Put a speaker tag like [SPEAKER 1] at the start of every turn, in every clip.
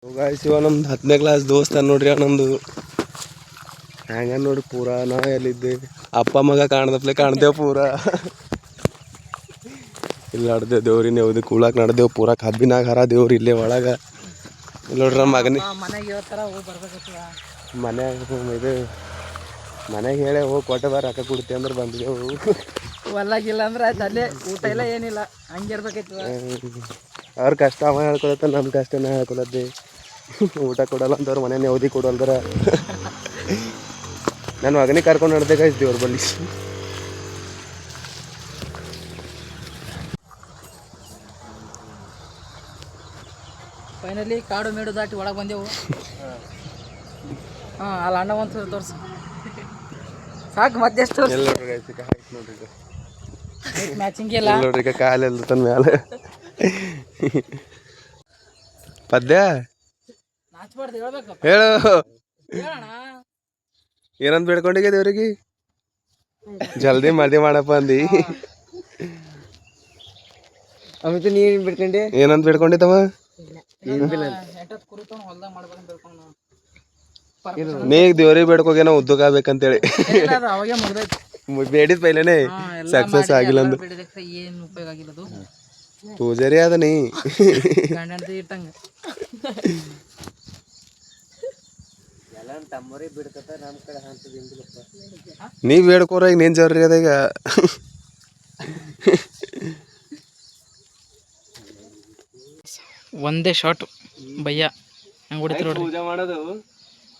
[SPEAKER 1] ಶಿವ ನಮ್ದು 10ನೇ ಕ್ಲಾಸ್ ದೋಸ್ತ ನೋಡ್ರಿ ನಮ್ದು ಹ್ಯಾಂಗ ನೋಡಿ ಪೂರಾ ನಾ ಎಲ್ಲಿದ್ದೆ ಅಪ್ಪ ಮಗ ಕಾಣ್ದಪ್ಲೆ ಕಾಣ್ದೇವು ಪೂರಾ ಇಲ್ಲಿ ನಡ್ದೇವು ದೇವ್ರಿ ನೆವದಿ ಕೂಳಾಕ್ ನಡ್ದೇವು ಪೂರಾ ಕಬ್ಬಿನಾಗ ಹರ ದೇವ್ರಿ ಇಲ್ಲೇ ಒಳಗ ಇಲ್ಲಿ ನೋಡ್ರಿ ನಮ್ಮ ಮಗನಿ ಮನೆಗೆ ಹೇಳಿ ಹೋಗಿ ಕೊಟ್ಟೆ ಬಾರ ರೊಕ್ಕ ಕೊಡ್ತಿ ಅಂದ್ರೆ ಬಂದಿದ್ದೆವು
[SPEAKER 2] ಹೊಲ್ಲಾಗಿಲ್ಲ ಅಂದ್ರೆ ಆಯ್ತು ಅಲ್ಲೇ ಊಟ ಇಲ್ಲ ಏನಿಲ್ಲ ಹಂಗಿರ್ಬೇಕೈತಿ
[SPEAKER 1] ಅವ್ರ ಕಷ್ಟ ಅವ ಹೇಳ್ಕೊಳತ್ತ ನಮ್ಮ ಕಷ್ಟ ನಾ ಹೇಳ್ಕೊಳದ್ದೆ ಊಟ ಕೊಡಲ್ಲ ಅಂತವ್ರು ಮನೆ ನೆವದಿ ಕೊಡಲ್ದಾರ ನನ್ನ ಮಗನಿಗೆ ಕರ್ಕೊಂಡು ನಡ್ದೇಗಾಯ್ತು ದೇವ್ರ ಬಲ್ಲಿ
[SPEAKER 2] ಫೈನಲಿ ಕಾಡು ಮೇಡು ದಾಟಿ ಒಳಗೆ ಬಂದೆವು ಹಾಂ ಅಲ್ಲಿ ಅಣ್ಣ ಒಂದು ತೋರ್ಸು ಸಾಕು ಮತ್ತೆಷ್ಟು ಮ್ಯಾಚಿಂಗ್ ಇಲ್ಲ
[SPEAKER 1] ನೋಡ್ರಿ ಕಾಲೆಲ್ಲ ತನ್ನ ಮ್ಯಾಲೆ ಪದ್ಯ
[SPEAKER 2] ನಾಚ್ಬಾರ್ದು ಹೇಳ್ಬೇಕು
[SPEAKER 1] ಹೇಳು
[SPEAKER 2] ಹೇಳೋಣ
[SPEAKER 1] ಏನಂತ ಬೇಡ್ಕೊಂಡಿಗೆ ದೇವ್ರಿಗೆ ಜಲ್ದಿ ಮದಿ ಮಾಡಪ್ಪ ಅಂದಿ
[SPEAKER 2] ಅಮಿತು ನೀನು ಬಿಡ್ಕೊಂಡೆ
[SPEAKER 1] ಏನಂತ ಬೇಡ್ಕೊಂಡಿದ್ದವ
[SPEAKER 2] ಎಂಟತ್ತು ಕುರಿ ತೊಗೊಂಡು ಹೊಲ್ದಾಗ ಮಾಡ್ಬೇಕಂತ ಬೇಡ್ಕೊಂಡು
[SPEAKER 1] ನೀ ದೇವ್ರಿಗೆ ಬೇಡ್ಕೋಗೇನೋ ಉದ್ದಕ್ಕೆ ಆಗ್ಬೇಕಂತೇಳಿ
[SPEAKER 2] ಅವಾಗೆ ಮುಗ್ದೈತಿ
[SPEAKER 1] ಬೇಡಿದ ಪೈಲೇನೆ ಸಕ್ಸಸ್ ಆಗಿಲ್ಲ ಅಂದು
[SPEAKER 2] ಏನು ಉಪಯೋಗ ಆಗಿಲ್ಲ ಅದು
[SPEAKER 1] ಪೂಜಾರಿ ಅದ ನೀ
[SPEAKER 2] ಗಂಡ ಇಟ್ಟಂಗೆ
[SPEAKER 1] ನೀ ಬೇಡ್ಕೋರ ಈಗ ನೀನ್ ಜರ್ರಿ ಅದ ಈಗ
[SPEAKER 2] ಒಂದೇ ಶಾಟ್ ಭಯ್ಯ ಹಂಗೆ ಹೊಡಿತಾರೆ ನೋಡಿ
[SPEAKER 1] ಪೂಜೆ ಮಾಡೋದು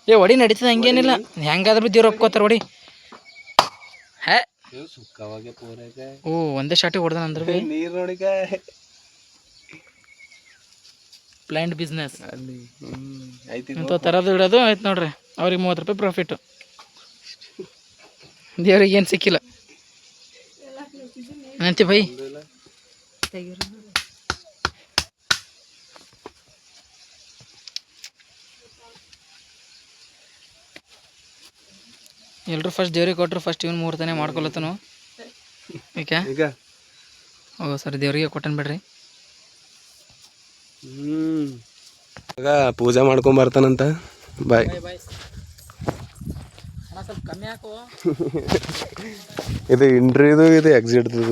[SPEAKER 2] ಏ ಹೊಡಿ ನಡೀತದೆ ಹಂಗೇನಿಲ್ಲ ಹೆಂಗಾದ್ರೂ ದೇವ್ರು ಒಪ್ಕೋತಾರೆ ಹೊಡಿ ಹೇ ಓ ಒಂದೇ ಶಾಟಿಗೆ ಹೊಡೆದ ಅಂದ್ರೆ ಭೀ
[SPEAKER 1] ನೀರ್ ನೋಡಿಕ
[SPEAKER 2] ಪ್ಲ್ಯಾಂಡ್ ಬಿಸ್ನೆಸ್
[SPEAKER 1] ಐತಿ
[SPEAKER 2] ಇಂಥ ಥರದ್ದು ಇಡೋದು ಆಯ್ತು ನೋಡ್ರಿ ಅವ್ರಿಗೆ 30 ರೂಪಾಯಿ ಪ್ರಾಫಿಟ್ಟು ದೇವ್ರಿಗೆ ಏನು ಸಿಕ್ಕಿಲ್ಲ ಅಂತಿ ಭೈ ಎಲ್ಲರೂ ಫಸ್ಟ್ ದೇವ್ರಿಗೆ ಕೊಟ್ಟರು ಫಸ್ಟ್ ಇವನು ಮುಹೂರ್ತನೇ ಮಾಡ್ಕೊಳತ್ತನು ಈಗ ಓ ಸರಿ ದೇವ್ರಿಗೆ ಕೊಟ್ಟನ್ ಬಿಡ್ರಿ
[SPEAKER 1] ಈಗ ಪೂಜೆ ಮಾಡ್ಕೊಂಡ್ ಬರ್ತಾನಂತ ಬಾಯ್
[SPEAKER 2] ಸ್ವಲ್ಪ ಕಮ್ಮಿ ಹಾಕೋ
[SPEAKER 1] ಇದು ಇಂಟ್ರಿದು ಇದು ಎಕ್ಸಿಟ್ದು